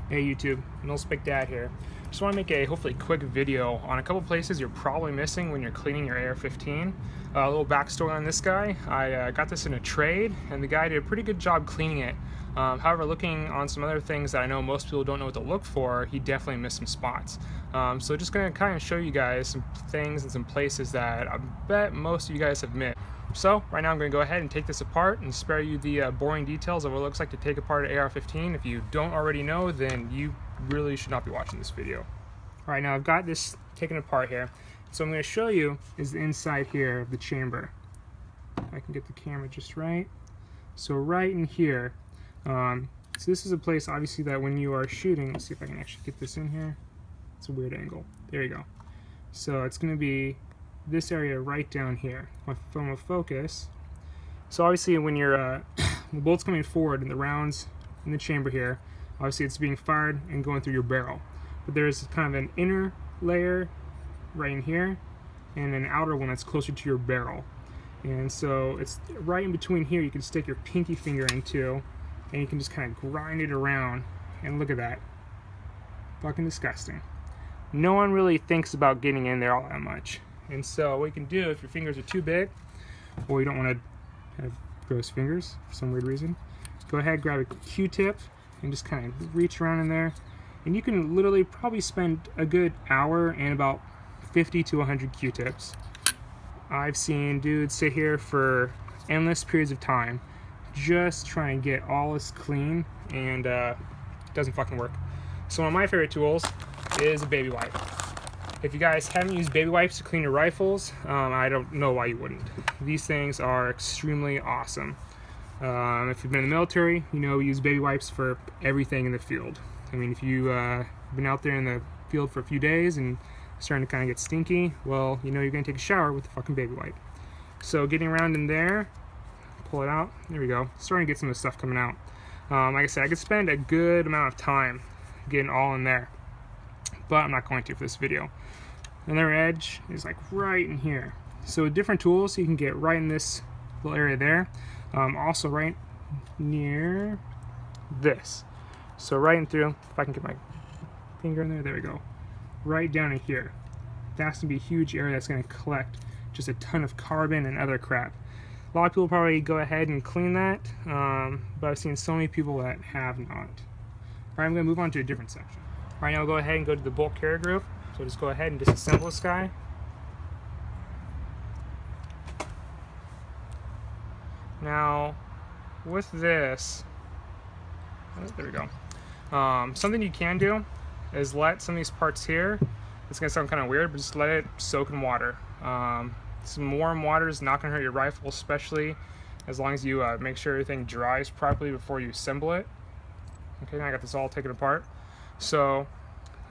Hey YouTube, Millspec Dad here. Just want to make a hopefully quick video on a couple places you're probably missing when you're cleaning your AR-15. A little backstory on this guy. I got this in a trade and the guy did a pretty good job cleaning it. However, looking on some other things that I know most people don't know what to look for, he definitely missed some spots. So just going to kind of show you guys some things and some places that I bet most of you guys have missed. So right now I'm going to go ahead and take this apart and spare you the boring details of what it looks like to take apart an AR-15. If you don't already know, then you really should not be watching this video. Alright, now I've got this taken apart here. So I'm going to show you is the inside here of the chamber. If I can get the camera just right. So right in here. So this is a place obviously that when you are shooting, let's see if I can actually get this in here. It's a weird angle. There you go. So it's going to be this area right down here. My phone will focus. So obviously when you're the bolt's coming forward and the rounds in the chamber here, obviously it's being fired and going through your barrel. But there's kind of an inner layer right in here and an outer one that's closer to your barrel. And so it's right in between here. You can stick your pinky finger into and you can just kind of grind it around, and look at that. Fucking disgusting. No one really thinks about getting in there all that much. And so what you can do if your fingers are too big or you don't want to have gross fingers for some weird reason, go ahead, grab a Q-tip and just kind of reach around in there, and you can literally probably spend a good hour and about 50 to 100 Q-tips. I've seen dudes sit here for endless periods of time just trying to get all this clean, and it doesn't fucking work. So one of my favorite tools is a baby wipe. If you guys haven't used baby wipes to clean your rifles, I don't know why you wouldn't. These things are extremely awesome. If you've been in the military, you know we use baby wipes for everything in the field. I mean, if you've been out there in the field for a few days and starting to kind of get stinky, well, you know you're going to take a shower with the fucking baby wipe. So getting around in there, pull it out, there we go. Starting to get some of the stuff coming out. Like I said, I could spend a good amount of time getting all in there, but I'm not going to for this video. Another edge is like right in here. So with different tools, you can get right in this little area there. Also right near this. So right in through, if I can get my finger in there, there we go. Right down in here. That's gonna be a huge area that's gonna collect just a ton of carbon and other crap. A lot of people probably go ahead and clean that, but I've seen so many people that have not. Alright, I'm gonna move on to a different section. Alright, now we'll go ahead and go to the bolt carrier group. So just go ahead and disassemble this guy. Now, with this, oh, there we go. Something you can do is let some of these parts here, it's gonna sound kind of weird, but just let it soak in water. Some warm water is not gonna hurt your rifle, especially as long as you make sure everything dries properly before you assemble it. Okay, now I got this all taken apart. So,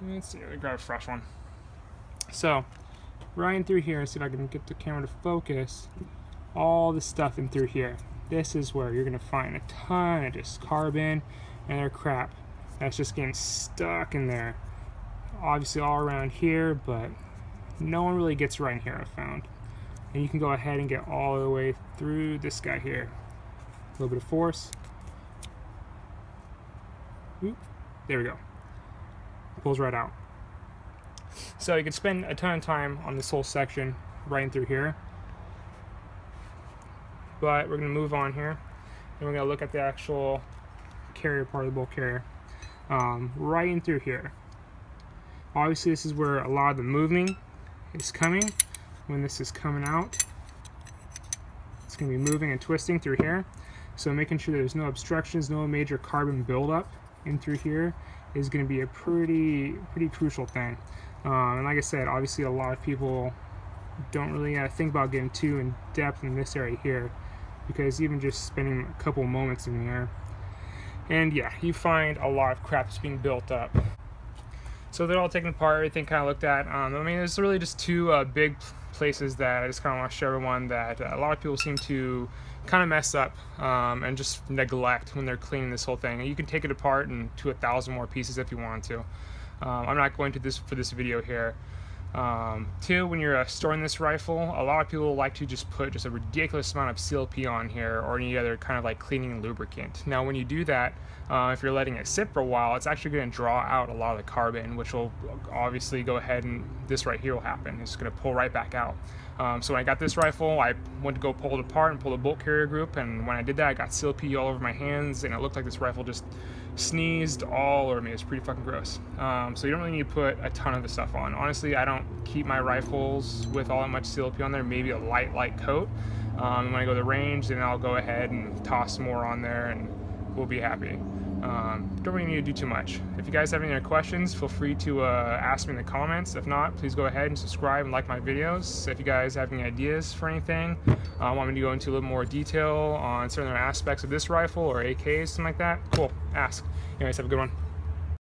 let's see, let me grab a fresh one. So, right in through here, see if I can get the camera to focus, all the stuff in through here. This is where you're gonna find a ton of just carbon and other crap that's just getting stuck in there. Obviously all around here, but no one really gets right in here, I've found. And you can go ahead and get all the way through this guy here. A little bit of force. Oop, there we go. Pulls right out. So you can spend a ton of time on this whole section right in through here. But we're going to move on here, and we're going to look at the actual carrier part of the bolt carrier. Right in through here. Obviously this is where a lot of the moving is coming. When this is coming out, it's going to be moving and twisting through here. So making sure there's no obstructions, no major carbon buildup in through here is going to be a pretty crucial thing. And like I said, obviously a lot of people don't really think about getting too in depth in this area here, because even just spending a couple moments in here, and yeah, you find a lot of crap that's being built up. So they're all taken apart, everything kind of looked at. I mean, there's really just two big places that I just kind of want to show everyone that a lot of people seem to kind of mess up and just neglect when they're cleaning this whole thing. And you can take it apart into 1,000 more pieces if you want to. I'm not going to this for this video here, Two, when you're storing this rifle, a lot of people like to just put just a ridiculous amount of CLP on here or any other kind of like cleaning lubricant. Now when you do that, if you're letting it sit for a while, it's actually going to draw out a lot of the carbon, which will obviously go ahead and this right here will happen. It's going to pull right back out. So when I got this rifle, I went to go pull it apart and pull the bolt carrier group, and when I did that, I got CLP all over my hands, and it looked like this rifle just sneezed all over me. It's pretty fucking gross. So you don't really need to put a ton of the stuff on. Honestly, I don't keep my rifles with all that much CLP on there, maybe a light coat. And when I go to the range, then I'll go ahead and toss some more on there, and we'll be happy. Don't really need to do too much. If you guys have any other questions, feel free to ask me in the comments. If not, please go ahead and subscribe and like my videos. If you guys have any ideas for anything, want me to go into a little more detail on certain aspects of this rifle or AKs, something like that, cool, ask. Anyways, have a good one.